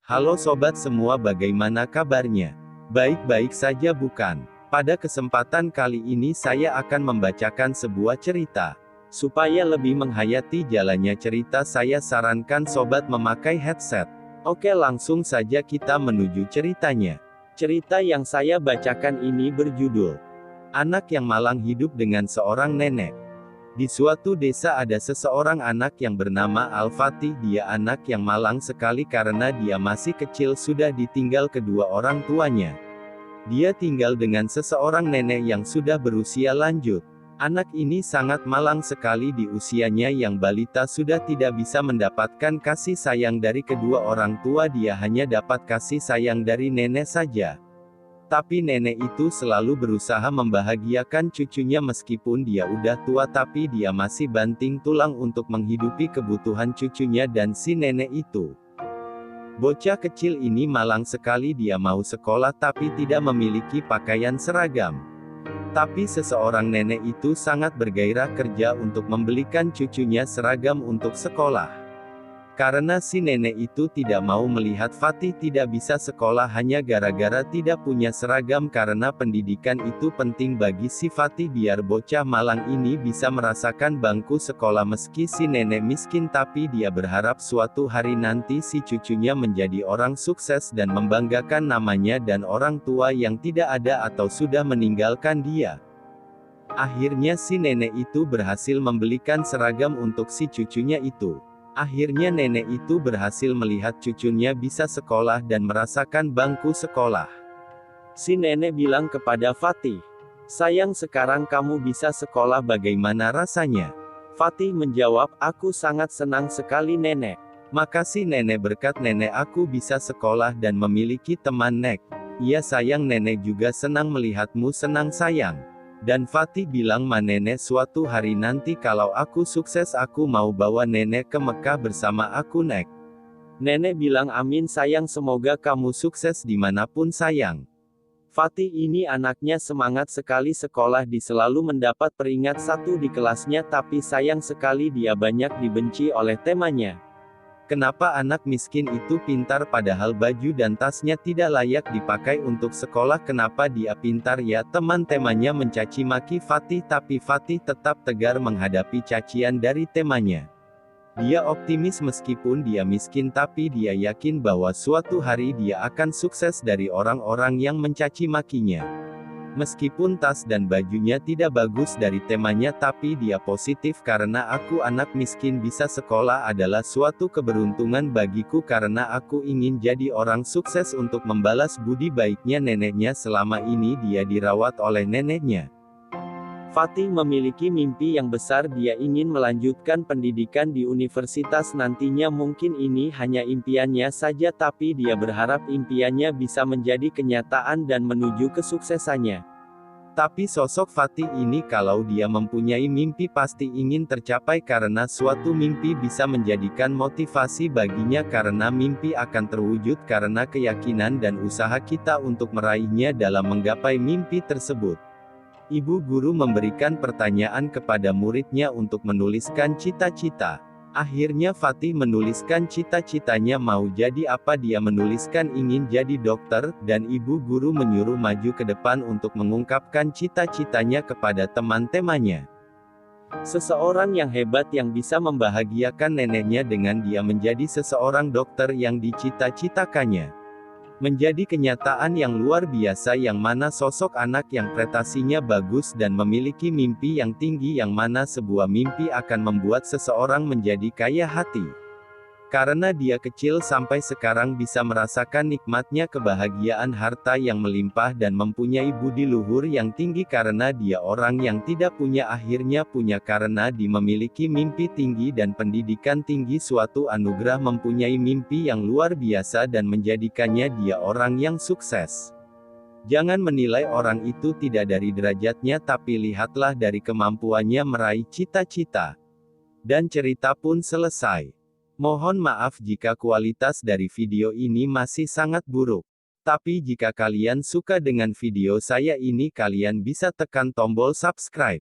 Halo sobat semua, bagaimana kabarnya? Baik-baik saja bukan? Pada kesempatan kali ini saya akan membacakan sebuah cerita. Supaya lebih menghayati jalannya cerita, saya sarankan sobat memakai headset. Oke, langsung saja kita menuju ceritanya. Cerita yang saya bacakan ini berjudul Anak yang Malang Hidup dengan Seorang Nenek. Di suatu desa ada seseorang anak yang bernama Al-Fatih. Dia anak yang malang sekali karena dia masih kecil sudah ditinggal kedua orang tuanya. Dia tinggal dengan seseorang nenek yang sudah berusia lanjut. Anak ini sangat malang sekali di usianya yang balita, sudah tidak bisa mendapatkan kasih sayang dari kedua orang tua. Dia hanya dapat kasih sayang dari nenek saja. Tapi nenek itu selalu berusaha membahagiakan cucunya meskipun dia udah tua, tapi dia masih banting tulang untuk menghidupi kebutuhan cucunya dan si nenek itu. Bocah kecil ini malang sekali, dia mau sekolah tapi tidak memiliki pakaian seragam. Tapi seseorang nenek itu sangat bergairah kerja untuk membelikan cucunya seragam untuk sekolah. Karena si nenek itu tidak mau melihat Fatih tidak bisa sekolah hanya gara-gara tidak punya seragam, karena pendidikan itu penting bagi si Fatih biar bocah malang ini bisa merasakan bangku sekolah meski si nenek miskin. Tapi dia berharap suatu hari nanti si cucunya menjadi orang sukses dan membanggakan namanya dan orang tua yang tidak ada atau sudah meninggalkan dia. Akhirnya si nenek itu berhasil membelikan seragam untuk si cucunya itu. Akhirnya nenek itu berhasil melihat cucunya bisa sekolah dan merasakan bangku sekolah. Si nenek bilang kepada Fatih, "Sayang, sekarang kamu bisa sekolah, bagaimana rasanya?" Fatih menjawab, "Aku sangat senang sekali nenek." "Makasih nenek, berkat nenek aku bisa sekolah dan memiliki teman nek." "Iya sayang, nenek juga senang melihatmu senang sayang." Dan Fatih bilang, "Ma nenek, suatu hari nanti kalau aku sukses aku mau bawa nenek ke Mekah bersama aku nek." Nenek bilang, "Amin sayang, semoga kamu sukses dimanapun sayang." Fatih ini anaknya semangat sekali sekolah, selalu mendapat peringkat 1 di kelasnya, tapi sayang sekali dia banyak dibenci oleh temannya. Kenapa anak miskin itu pintar padahal baju dan tasnya tidak layak dipakai untuk sekolah? Kenapa dia pintar ya? Teman-temannya mencaci maki Fatih, tapi Fatih tetap tegar menghadapi cacian dari temannya. Dia optimis meskipun dia miskin, tapi dia yakin bahwa suatu hari dia akan sukses dari orang-orang yang mencaci makinya. Meskipun tas dan bajunya tidak bagus dari temannya, tapi dia positif karena aku anak miskin bisa sekolah adalah suatu keberuntungan bagiku karena aku ingin jadi orang sukses untuk membalas budi baiknya neneknya selama ini dia dirawat oleh neneknya. Fatih memiliki mimpi yang besar, dia ingin melanjutkan pendidikan di universitas nantinya. Mungkin ini hanya impiannya saja, tapi dia berharap impiannya bisa menjadi kenyataan dan menuju kesuksesannya. Tapi sosok Fatih ini kalau dia mempunyai mimpi pasti ingin tercapai karena suatu mimpi bisa menjadikan motivasi baginya, karena mimpi akan terwujud karena keyakinan dan usaha kita untuk meraihnya dalam menggapai mimpi tersebut. Ibu guru memberikan pertanyaan kepada muridnya untuk menuliskan cita-cita. Akhirnya Fatih menuliskan cita-citanya mau jadi apa. Dia menuliskan ingin jadi dokter, dan ibu guru menyuruh maju ke depan untuk mengungkapkan cita-citanya kepada teman-temannya. Seseorang yang hebat yang bisa membahagiakan neneknya dengan dia menjadi seseorang dokter yang dicita-citakannya. Menjadi kenyataan yang luar biasa, yang mana sosok anak yang prestasinya bagus dan memiliki mimpi yang tinggi, yang mana sebuah mimpi akan membuat seseorang menjadi kaya hati. Karena dia kecil sampai sekarang bisa merasakan nikmatnya kebahagiaan harta yang melimpah dan mempunyai budi luhur yang tinggi karena dia orang yang tidak punya akhirnya punya karena dia memiliki mimpi tinggi dan pendidikan tinggi, suatu anugerah mempunyai mimpi yang luar biasa dan menjadikannya dia orang yang sukses. Jangan menilai orang itu tidak dari derajatnya, tapi lihatlah dari kemampuannya meraih cita-cita. Dan cerita pun selesai. Mohon maaf jika kualitas dari video ini masih sangat buruk. Tapi jika kalian suka dengan video saya ini, kalian bisa tekan tombol subscribe.